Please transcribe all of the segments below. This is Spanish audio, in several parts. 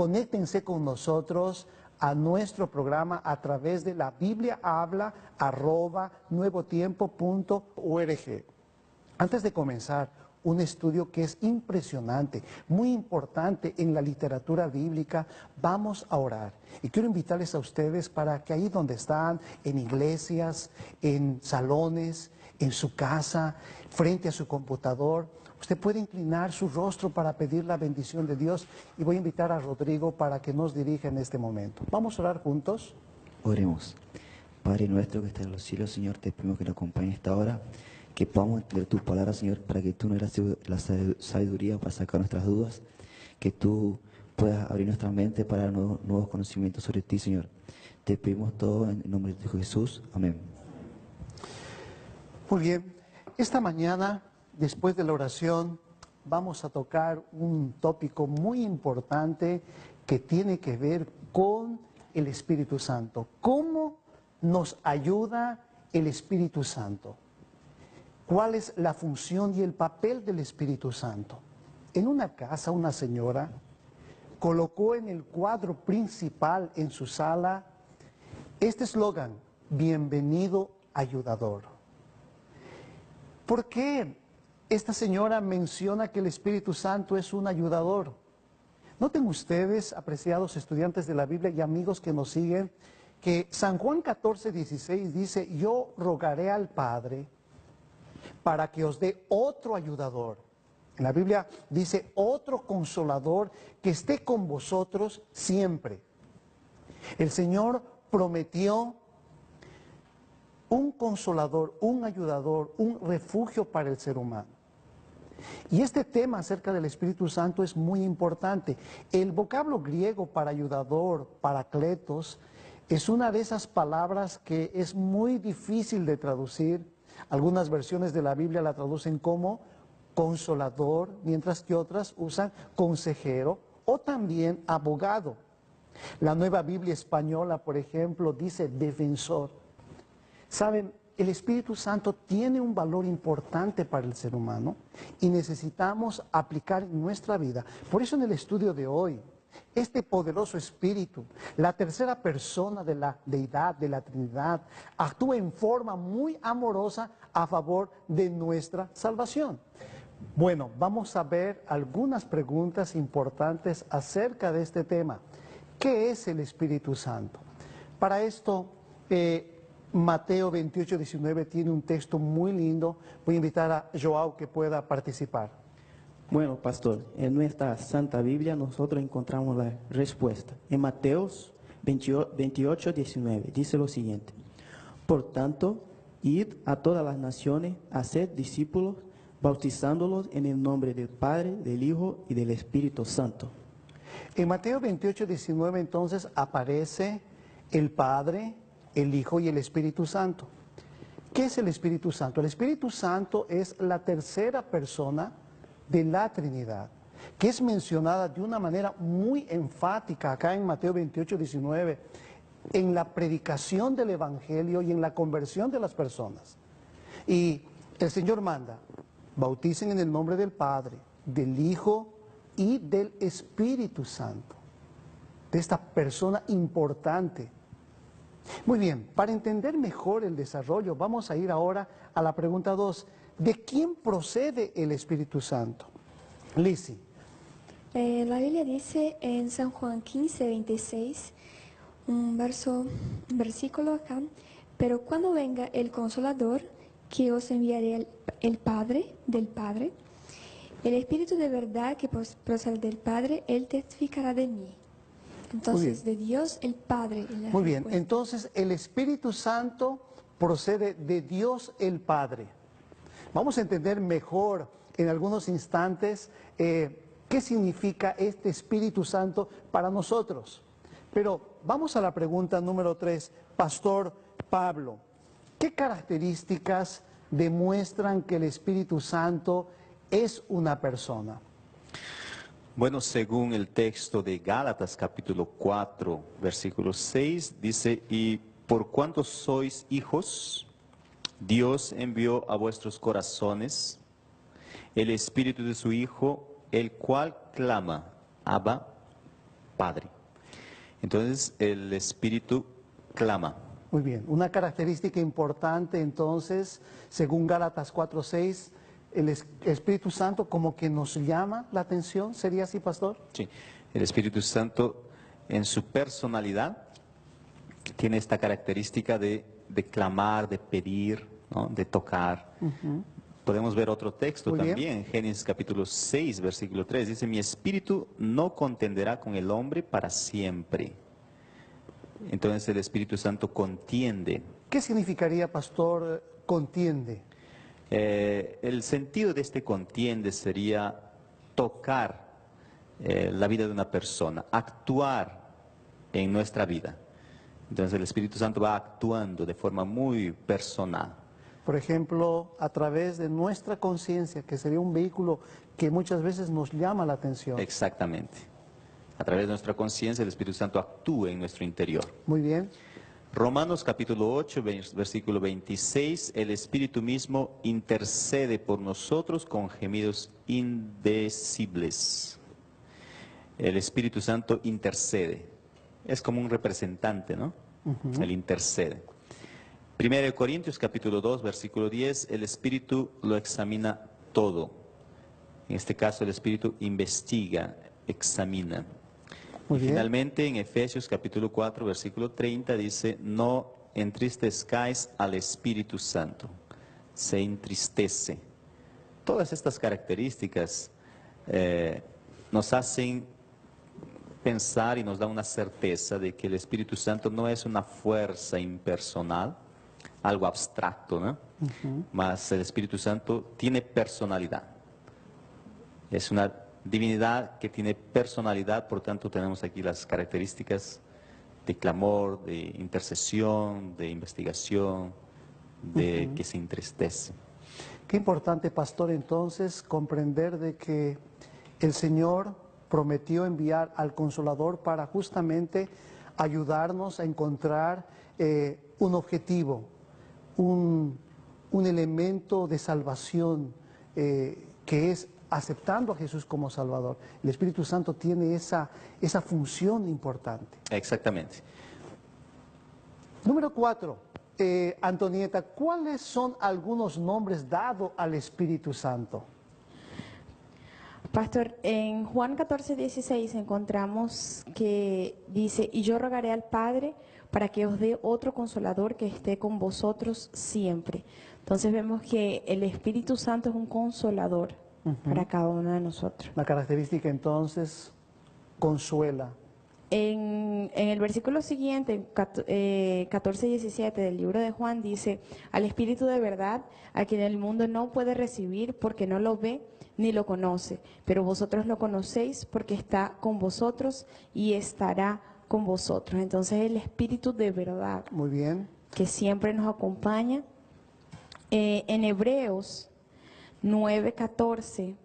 conéctense con nosotros a nuestro programa a través de la Biblia habla @nuevotiempo.org. Antes de comenzar, un estudio que es impresionante, muy importante en la literatura bíblica, vamos a orar. Y quiero invitarles a ustedes para que ahí donde están, en iglesias, en salones, en su casa, frente a su computador, usted puede inclinar su rostro para pedir la bendición de Dios. Y voy a invitar a Rodrigo para que nos dirija en este momento. ¿Vamos a orar juntos? Oremos. Padre nuestro que estás en los cielos, Señor, te pedimos que nos acompañes esta hora, que podamos entender tus palabras, Señor, para que tú nos des la sabiduría para sacar nuestras dudas, que tú puedas abrir nuestra mente para nuevos conocimientos sobre ti, Señor. Te pedimos todo en el nombre de Jesús. Amén. Muy bien. Esta mañana, después de la oración, vamos a tocar un tópico muy importante que tiene que ver con el Espíritu Santo. ¿Cómo nos ayuda el Espíritu Santo? ¿Cuál es la función y el papel del Espíritu Santo? En una casa, una señora colocó en el cuadro principal en su sala este eslogan: bienvenido ayudador. ¿Por qué esta señora menciona que el Espíritu Santo es un ayudador? Noten ustedes, apreciados estudiantes de la Biblia y amigos que nos siguen, que San Juan 14:16 dice: yo rogaré al Padre para que os dé otro ayudador. En la Biblia dice otro consolador que esté con vosotros siempre. El Señor prometió un consolador, un ayudador, un refugio para el ser humano. Y este tema acerca del Espíritu Santo es muy importante. El vocablo griego para ayudador, paracletos, es una de esas palabras que es muy difícil de traducir. Algunas versiones de la Biblia la traducen como consolador, mientras que otras usan consejero o también abogado. La Nueva Biblia Española, por ejemplo, dice defensor. Saben, el Espíritu Santo tiene un valor importante para el ser humano y necesitamos aplicar en nuestra vida. Por eso en el estudio de hoy, este poderoso Espíritu, la tercera persona de la Deidad, de la Trinidad, actúa en forma muy amorosa a favor de nuestra salvación. Bueno, vamos a ver algunas preguntas importantes acerca de este tema. ¿Qué es el Espíritu Santo? Para esto, Mateo 28:19 tiene un texto muy lindo. Voy a invitar a Joao que pueda participar. Bueno, pastor, en nuestra Santa Biblia nosotros encontramos la respuesta. En Mateo 28:19 dice lo siguiente: por tanto, id a todas las naciones, haced discípulos, bautizándolos en el nombre del Padre, del Hijo y del Espíritu Santo. En Mateo 28:19 entonces aparece el Padre, el Hijo y el Espíritu Santo. ¿Qué es el Espíritu Santo? El Espíritu Santo es la tercera persona de la Trinidad, que es mencionada de una manera muy enfática acá en Mateo 28:19, en la predicación del Evangelio y en la conversión de las personas. Y el Señor manda: bauticen en el nombre del Padre, del Hijo y del Espíritu Santo, de esta persona importante. Muy bien, para entender mejor el desarrollo, vamos a ir ahora a la pregunta 2. ¿De quién procede el Espíritu Santo? Lizzy. La Biblia dice en San Juan 15:26, un versículo acá: pero cuando venga el Consolador, que os enviaré el Padre del Padre, el Espíritu de verdad que procede del Padre, Él testificará de mí. Entonces, de Dios el Padre. Muy bien, entonces el Espíritu Santo procede de Dios el Padre. Vamos a entender mejor en algunos instantes qué significa este Espíritu Santo para nosotros. Pero vamos a la pregunta número 3. Pastor Pablo, ¿qué características demuestran que el Espíritu Santo es una persona? Bueno, según el texto de Gálatas capítulo 4, versículo 6, dice: y por cuanto sois hijos, Dios envió a vuestros corazones el Espíritu de su Hijo, el cual clama: Abba, Padre. Entonces el Espíritu clama. Muy bien, una característica importante entonces, según Gálatas 4:6, el Espíritu Santo como que nos llama la atención, ¿sería así, pastor? Sí, el Espíritu Santo en su personalidad tiene esta característica de clamar, de pedir, ¿no? De tocar. Podemos ver otro texto Muy bien. también, Génesis capítulo 6, versículo 3, dice, mi espíritu no contenderá con el hombre para siempre. Entonces el Espíritu Santo contiende. ¿Qué significaría, pastor, contiende? El sentido de este contiende sería tocar la vida de una persona, actuar en nuestra vida. Entonces el Espíritu Santo va actuando de forma muy personal. Por ejemplo, a través de nuestra conciencia, que sería un vehículo que muchas veces nos llama la atención. Exactamente. A través de nuestra conciencia el Espíritu Santo actúa en nuestro interior. Muy bien. Romanos capítulo 8, versículo 26, el Espíritu mismo intercede por nosotros con gemidos indecibles. El Espíritu Santo intercede. Es como un representante, ¿no? Él intercede. 1 Corintios capítulo 2, versículo 10, el Espíritu lo examina todo. En este caso el Espíritu investiga, examina. Muy Y bien. finalmente en Efesios capítulo 4, versículo 30 dice, no entristezcáis al Espíritu Santo, se entristece. Todas estas características nos hacen pensar y nos da una certeza de que el Espíritu Santo no es una fuerza impersonal, algo abstracto, ¿no? Mas el Espíritu Santo tiene personalidad. Es una divinidad que tiene personalidad, por tanto tenemos aquí las características de clamor, de intercesión, de investigación, de que se entristece. Qué importante, pastor, entonces comprender de que el Señor prometió enviar al Consolador para justamente ayudarnos a encontrar un objetivo, un elemento de salvación que es aceptando a Jesús como Salvador. El Espíritu Santo tiene esa función importante. Exactamente. Número 4, Antonieta, ¿cuáles son algunos nombres dados al Espíritu Santo? Pastor, en Juan 14:16 encontramos que dice, y yo rogaré al Padre para que os dé otro consolador que esté con vosotros siempre. Entonces vemos que el Espíritu Santo es un consolador para cada uno de nosotros. La característica entonces consuela. En el versículo siguiente, en 14:17 del libro de Juan, dice, al Espíritu de verdad, a quien el mundo no puede recibir porque no lo ve ni lo conoce, pero vosotros lo conocéis porque está con vosotros y estará con vosotros. Entonces el Espíritu de verdad, Muy bien. que siempre nos acompaña. En Hebreos 9:14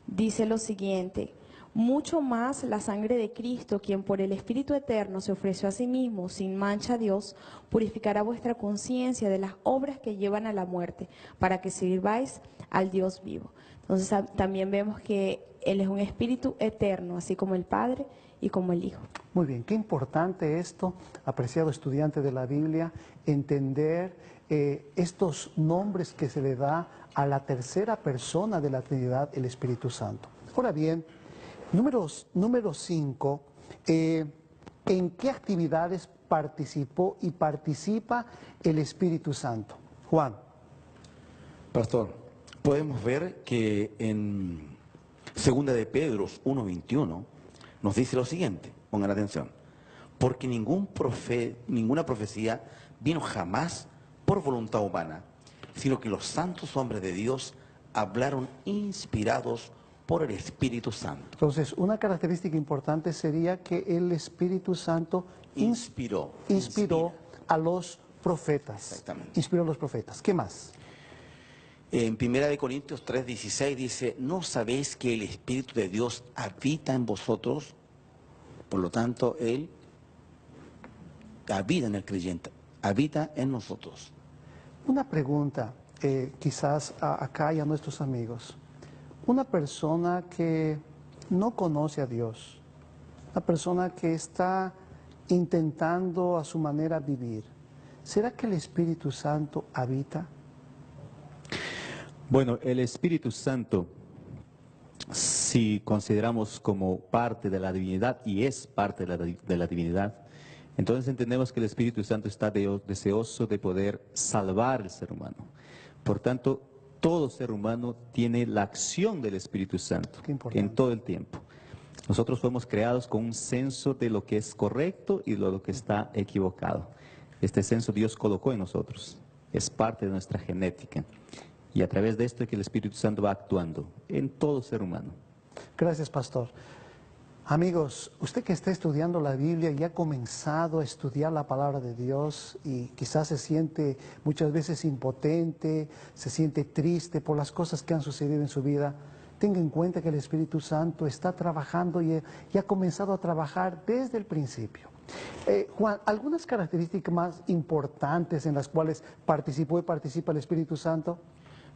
dice lo siguiente, mucho más la sangre de Cristo, quien por el Espíritu Eterno se ofreció a sí mismo sin mancha a Dios, purificará vuestra conciencia de las obras que llevan a la muerte, para que sirváis al Dios vivo. Entonces también vemos que Él es un Espíritu eterno, así como el Padre y como el Hijo. Muy bien, qué importante esto, apreciado estudiante de la Biblia, entender estos nombres que se le da a la tercera persona de la Trinidad, el Espíritu Santo. Ahora bien, número 5, ¿en qué actividades participó y participa el Espíritu Santo? Juan. Pastor, podemos ver que en 2 de Pedro 1:21 nos dice lo siguiente, pongan atención, porque ninguna profecía vino jamás por voluntad humana, sino que los santos hombres de Dios hablaron inspirados por el Espíritu Santo. Entonces, una característica importante sería que el Espíritu Santo inspiró a los profetas. Exactamente. Inspiró a los profetas. ¿Qué más? En 1 Corintios 3:16 dice, ¿no sabéis que el Espíritu de Dios habita en vosotros? Por lo tanto, Él habita en el creyente, habita en nosotros. Una pregunta, quizás acá y a nuestros amigos. Una persona que no conoce a Dios, una persona que está intentando a su manera vivir. ¿Será que el Espíritu Santo habita? Bueno, el Espíritu Santo, si consideramos como parte de la divinidad, y es parte de la divinidad, entonces entendemos que el Espíritu Santo está deseoso de poder salvar al ser humano. Por tanto, todo ser humano tiene la acción del Espíritu Santo Qué importante. en todo el tiempo. Nosotros fuimos creados con un senso de lo que es correcto y de lo que está equivocado. Este senso Dios colocó en nosotros, es parte de nuestra genética. Y a través de esto es que el Espíritu Santo va actuando en todo ser humano. Gracias, pastor. Amigos, usted que está estudiando la Biblia y ha comenzado a estudiar la palabra de Dios y quizás se siente muchas veces impotente, se siente triste por las cosas que han sucedido en su vida, tenga en cuenta que el Espíritu Santo está trabajando y ha comenzado a trabajar desde el principio. Juan, ¿algunas características más importantes en las cuales participó y participa el Espíritu Santo?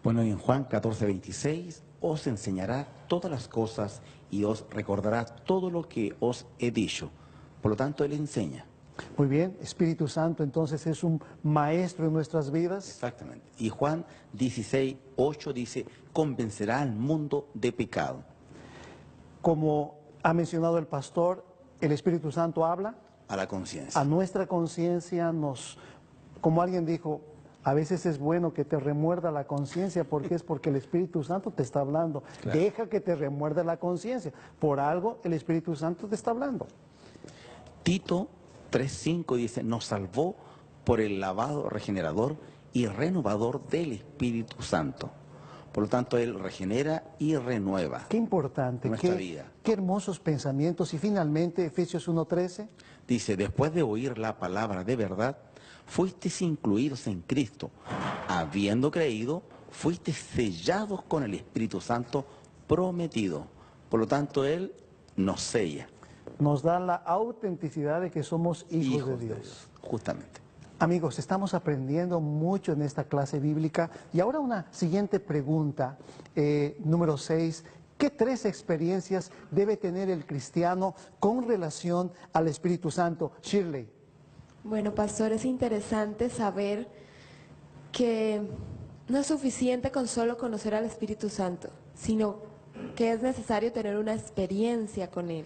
Bueno, en Juan 14:26, os enseñará todas las cosas y os recordará todo lo que os he dicho. Por lo tanto, Él enseña. Muy bien, Espíritu Santo entonces es un maestro en nuestras vidas. Exactamente. Y Juan 16:8 dice, convencerá al mundo de pecado. Como ha mencionado el pastor, el Espíritu Santo habla A la conciencia. a nuestra conciencia, como alguien dijo, a veces es bueno que te remuerda la conciencia porque el Espíritu Santo te está hablando. Claro. Deja que te remuerda la conciencia. Por algo el Espíritu Santo te está hablando. Tito 3:5 dice, nos salvó por el lavado regenerador y renovador del Espíritu Santo. Por lo tanto, Él regenera y renueva. Qué importante, Nuestra vida. qué hermosos pensamientos. Y finalmente, Efesios 1:13. Dice, después de oír la palabra de verdad, fuisteis incluidos en Cristo. Habiendo creído, fuisteis sellados con el Espíritu Santo prometido. Por lo tanto, Él nos sella. Nos da la autenticidad de que somos hijos de Dios. Justamente. Amigos, estamos aprendiendo mucho en esta clase bíblica. Y ahora una siguiente pregunta, número 6. ¿Qué 3 experiencias debe tener el cristiano con relación al Espíritu Santo? Shirley. Bueno, pastor, es interesante saber que no es suficiente con solo conocer al Espíritu Santo, sino que es necesario tener una experiencia con Él.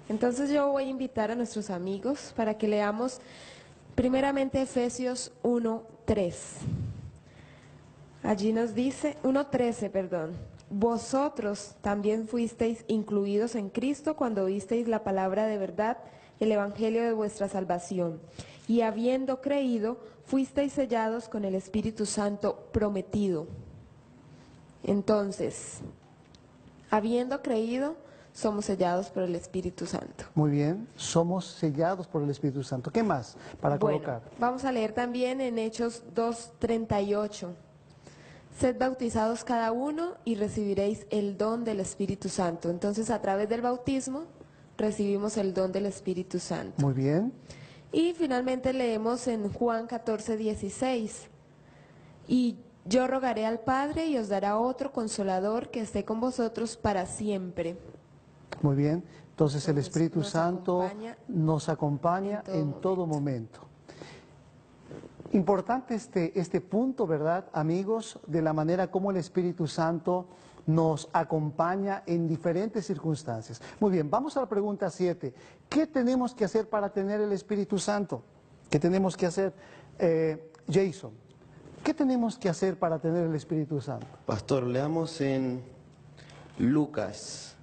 Entonces yo voy a invitar a nuestros amigos para que leamos primeramente Efesios 1:3. Allí nos dice, 1:13, perdón. Vosotros también fuisteis incluidos en Cristo cuando oísteis la palabra de verdad, el evangelio de vuestra salvación. Y habiendo creído, fuisteis sellados con el Espíritu Santo prometido. Entonces, habiendo creído, somos sellados por el Espíritu Santo. Muy bien, somos sellados por el Espíritu Santo. ¿Qué más para colocar? Vamos a leer también en Hechos 2:38. Sed bautizados cada uno y recibiréis el don del Espíritu Santo. Entonces, a través del bautismo, recibimos el don del Espíritu Santo. Muy bien. Y finalmente leemos en Juan 14:16. Y yo rogaré al Padre y os dará otro consolador que esté con vosotros para siempre. Muy bien. Entonces el Espíritu nos Santo acompaña nos acompaña en todo momento. Importante este punto, ¿verdad, amigos? De la manera como el Espíritu Santo nos acompaña en diferentes circunstancias. Muy bien, vamos a la pregunta 7. ¿Qué tenemos que hacer para tener el Espíritu Santo? ¿Qué tenemos que hacer? Jason, ¿qué tenemos que hacer para tener el Espíritu Santo? Pastor, leamos en Lucas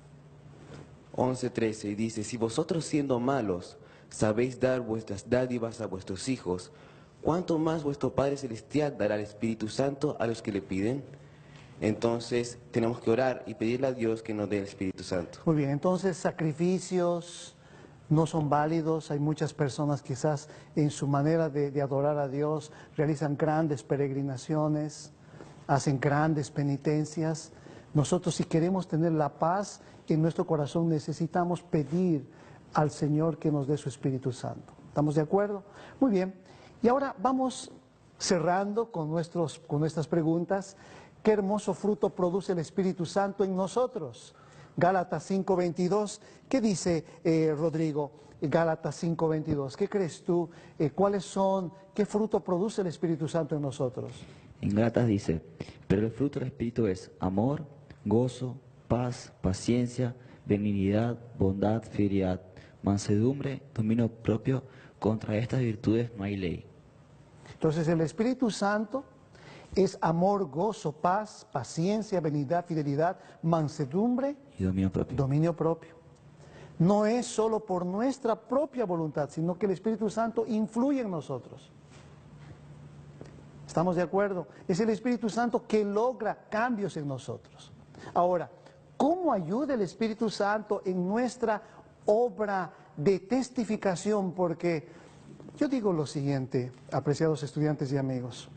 11:13 y dice, si vosotros siendo malos sabéis dar vuestras dádivas a vuestros hijos, ¿cuánto más vuestro Padre Celestial dará el Espíritu Santo a los que le piden? Entonces tenemos que orar y pedirle a Dios que nos dé el Espíritu Santo. Muy bien, entonces sacrificios no son válidos. Hay muchas personas quizás en su manera de adorar a Dios realizan grandes peregrinaciones, hacen grandes penitencias. Nosotros, si queremos tener la paz en nuestro corazón, necesitamos pedir al Señor que nos dé su Espíritu Santo. ¿Estamos de acuerdo? Muy bien. Y ahora vamos cerrando con nuestras preguntas. ¿Qué hermoso fruto produce el Espíritu Santo en nosotros? Gálatas 5:22. ¿Qué dice Rodrigo? Gálatas 5:22. ¿Qué crees tú? ¿Qué fruto produce el Espíritu Santo en nosotros? En Gálatas dice, pero el fruto del Espíritu es amor, gozo, paz, paciencia, benignidad, bondad, fidelidad, mansedumbre, dominio propio. Contra estas virtudes no hay ley. Entonces el Espíritu Santo es amor, gozo, paz, paciencia, benignidad, fidelidad, mansedumbre Y dominio propio. dominio propio. No es solo por nuestra propia voluntad, sino que el Espíritu Santo influye en nosotros. ¿Estamos de acuerdo? Es el Espíritu Santo que logra cambios en nosotros. Ahora, ¿cómo ayuda el Espíritu Santo en nuestra obra de testificación? Porque yo digo lo siguiente, apreciados estudiantes y amigos.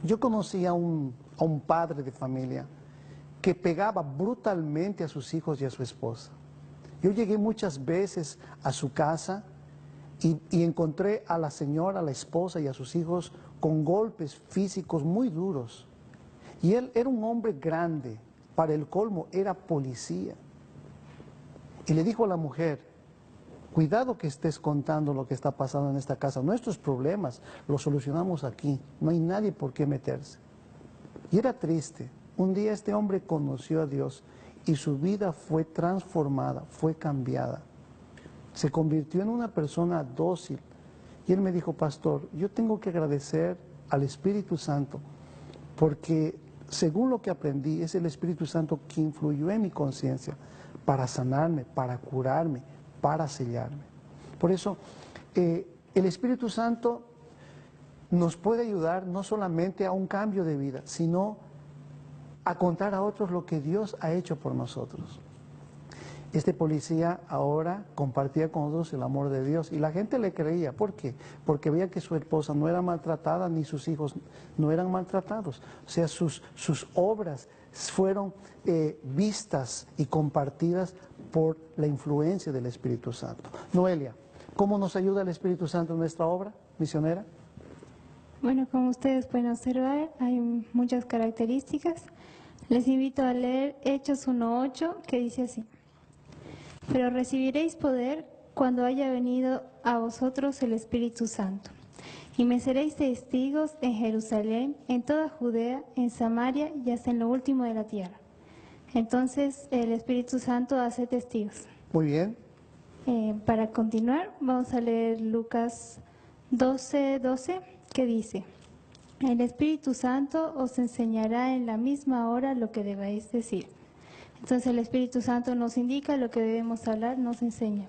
Yo conocí a un padre de familia que pegaba brutalmente a sus hijos y a su esposa. Yo llegué muchas veces a su casa y encontré a la señora, a la esposa y a sus hijos con golpes físicos muy duros. Y él era un hombre grande, para el colmo era policía. Y le dijo a la mujer, cuidado que estés contando lo que está pasando en esta casa. Nuestros problemas los solucionamos aquí, no hay nadie por qué meterse. Y era triste. Un día este hombre conoció a Dios y su vida fue transformada, fue cambiada. Se convirtió en una persona dócil. Y él me dijo, pastor, yo tengo que agradecer al Espíritu Santo, porque según lo que aprendí, es el Espíritu Santo que influyó en mi conciencia para sanarme, para curarme, para sellarme. Por eso, el Espíritu Santo nos puede ayudar no solamente a un cambio de vida, sino a contar a otros lo que Dios ha hecho por nosotros. Este policía ahora compartía con nosotros el amor de Dios y la gente le creía. ¿Por qué? Porque veía que su esposa no era maltratada ni sus hijos no eran maltratados. O sea, sus obras fueron vistas y compartidas por la influencia del Espíritu Santo. Noelia, ¿cómo nos ayuda el Espíritu Santo en nuestra obra misionera? Bueno, como ustedes pueden observar, hay muchas características. Les invito a leer Hechos 1:8, que dice así. Pero recibiréis poder cuando haya venido a vosotros el Espíritu Santo. Y me seréis testigos en Jerusalén, en toda Judea, en Samaria y hasta en lo último de la tierra. Entonces el Espíritu Santo hace testigos. Muy bien. Para continuar, vamos a leer Lucas 12:12, que dice: el Espíritu Santo os enseñará en la misma hora lo que debéis decir. Entonces el Espíritu Santo nos indica lo que debemos hablar, nos enseña.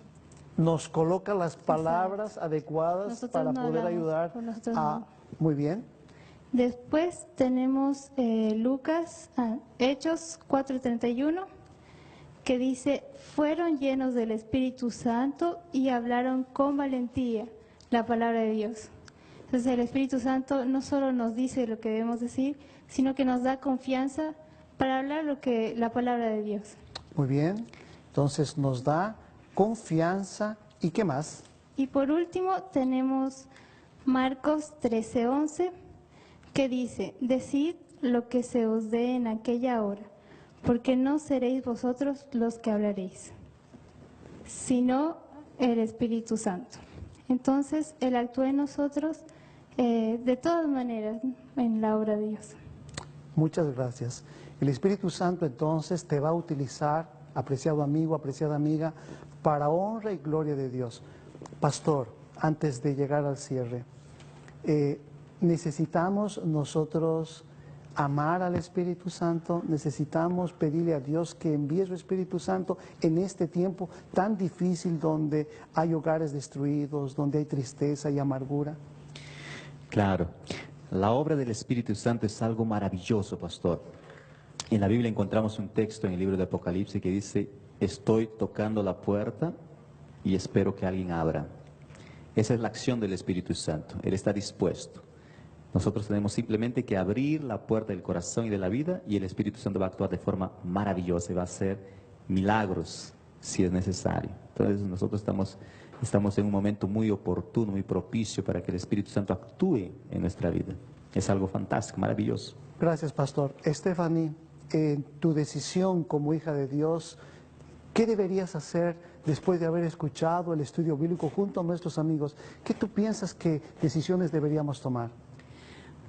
Nos coloca las palabras adecuadas Nosotros para no poder hablamos ayudar por nosotros a... mismos. Muy bien. Después tenemos Hechos 4:31, que dice: fueron llenos del Espíritu Santo y hablaron con valentía la palabra de Dios. Entonces el Espíritu Santo no solo nos dice lo que debemos decir, sino que nos da confianza para hablar la palabra de Dios. Muy bien. Entonces nos da confianza. ¿Y qué más? Y por último tenemos Marcos 13:11, que dice: decid lo que se os dé en aquella hora, porque no seréis vosotros los que hablaréis, sino el Espíritu Santo. Entonces Él actúa en nosotros de todas maneras en la obra de Dios. Muchas gracias. El Espíritu Santo entonces te va a utilizar, apreciado amigo, apreciada amiga, para honra y gloria de Dios. Pastor, antes de llegar al cierre, necesitamos nosotros amar al Espíritu Santo, necesitamos pedirle a Dios que envíe su Espíritu Santo en este tiempo tan difícil donde hay hogares destruidos, donde hay tristeza y amargura. Claro, la obra del Espíritu Santo es algo maravilloso, pastor. En la Biblia encontramos un texto en el libro de Apocalipsis que dice: estoy tocando la puerta y espero que alguien abra. Esa es la acción del Espíritu Santo, Él está dispuesto. Nosotros tenemos simplemente que abrir la puerta del corazón y de la vida y el Espíritu Santo va a actuar de forma maravillosa y va a hacer milagros si es necesario. Entonces nosotros estamos en un momento muy oportuno, muy propicio para que el Espíritu Santo actúe en nuestra vida. Es algo fantástico, maravilloso. Gracias, Pastor. Stephanie, en tu decisión como hija de Dios, ¿Qué deberías hacer después de haber escuchado el estudio bíblico junto a nuestros amigos? ¿Qué tú piensas que decisiones deberíamos tomar?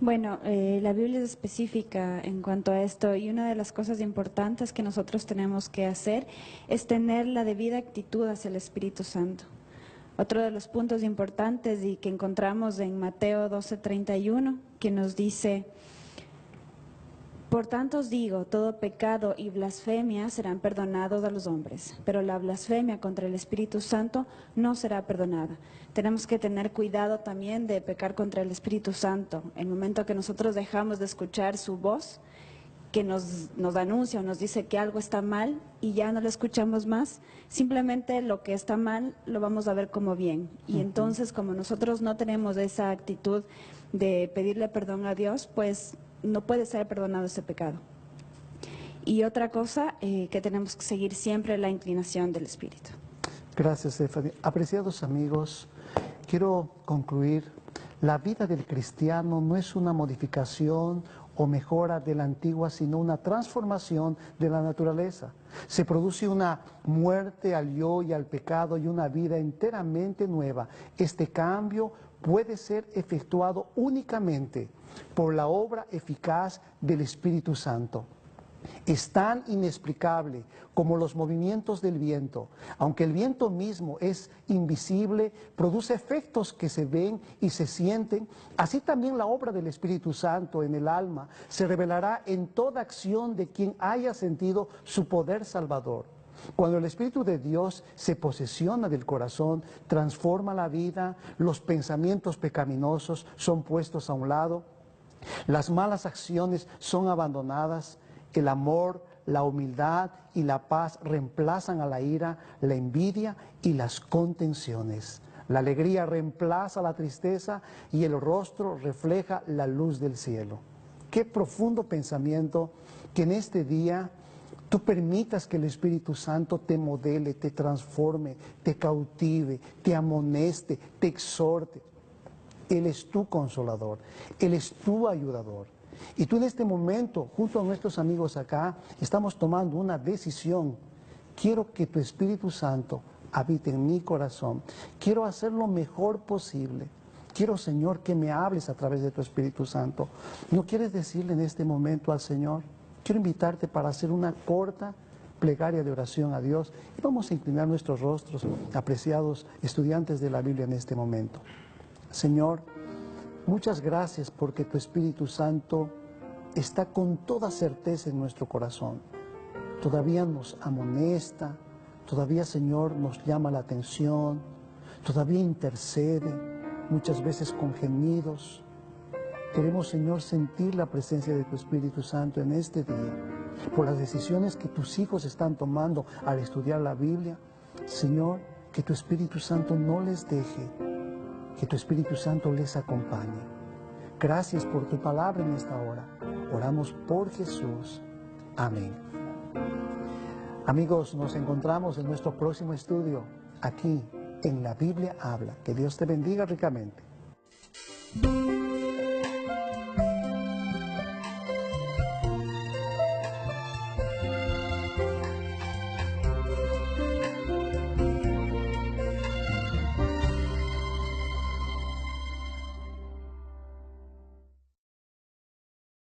Bueno, la Biblia es específica en cuanto a esto y una de las cosas importantes que nosotros tenemos que hacer es tener la debida actitud hacia el Espíritu Santo. Otro de los puntos importantes y que encontramos en Mateo 12:31, que nos dice: por tanto os digo, todo pecado y blasfemia serán perdonados a los hombres, pero la blasfemia contra el Espíritu Santo no será perdonada. Tenemos que tener cuidado también de pecar contra el Espíritu Santo. El momento que nosotros dejamos de escuchar su voz, que nos anuncia o nos dice que algo está mal y ya no lo escuchamos más, simplemente lo que está mal lo vamos a ver como bien. Y entonces, como nosotros no tenemos esa actitud de pedirle perdón a Dios, pues no puede ser perdonado ese pecado. Y otra cosa, que tenemos que seguir siempre la inclinación del Espíritu. Gracias, Stephanie. Apreciados amigos, quiero concluir. La vida del cristiano no es una modificación o mejora de la antigua, sino una transformación de la naturaleza. Se produce una muerte al yo y al pecado y una vida enteramente nueva. Este cambio puede ser efectuado únicamente por la obra eficaz del Espíritu Santo. Es tan inexplicable como los movimientos del viento. Aunque el viento mismo es invisible, produce efectos que se ven y se sienten. Así también la obra del Espíritu Santo en el alma se revelará en toda acción de quien haya sentido su poder salvador. Cuando el Espíritu de Dios se posesiona del corazón, transforma la vida, los pensamientos pecaminosos son puestos a un lado, las malas acciones son abandonadas, el amor, la humildad y la paz reemplazan a la ira, la envidia y las contenciones. La alegría reemplaza la tristeza y el rostro refleja la luz del cielo. Qué profundo pensamiento que en este día tú permitas que el Espíritu Santo te modele, te transforme, te cautive, te amoneste, te exhorte. Él es tu consolador, Él es tu ayudador. Y tú en este momento, junto a nuestros amigos acá, estamos tomando una decisión. Quiero que tu Espíritu Santo habite en mi corazón. Quiero hacer lo mejor posible. Quiero, Señor, que me hables a través de tu Espíritu Santo. ¿No quieres decirle en este momento al Señor? Quiero invitarte para hacer una corta plegaria de oración a Dios. Y vamos a inclinar nuestros rostros, apreciados estudiantes de la Biblia, en este momento. Señor, muchas gracias porque tu Espíritu Santo está con toda certeza en nuestro corazón. Todavía nos amonesta, todavía, Señor, nos llama la atención, todavía intercede, muchas veces con gemidos. Queremos, Señor, sentir la presencia de tu Espíritu Santo en este día, por las decisiones que tus hijos están tomando al estudiar la Biblia. Señor, que tu Espíritu Santo no les deje, que tu Espíritu Santo les acompañe. Gracias por tu palabra en esta hora. Oramos por Jesús. Amén. Amigos, nos encontramos en nuestro próximo estudio, aquí en La Biblia Habla. Que Dios te bendiga ricamente.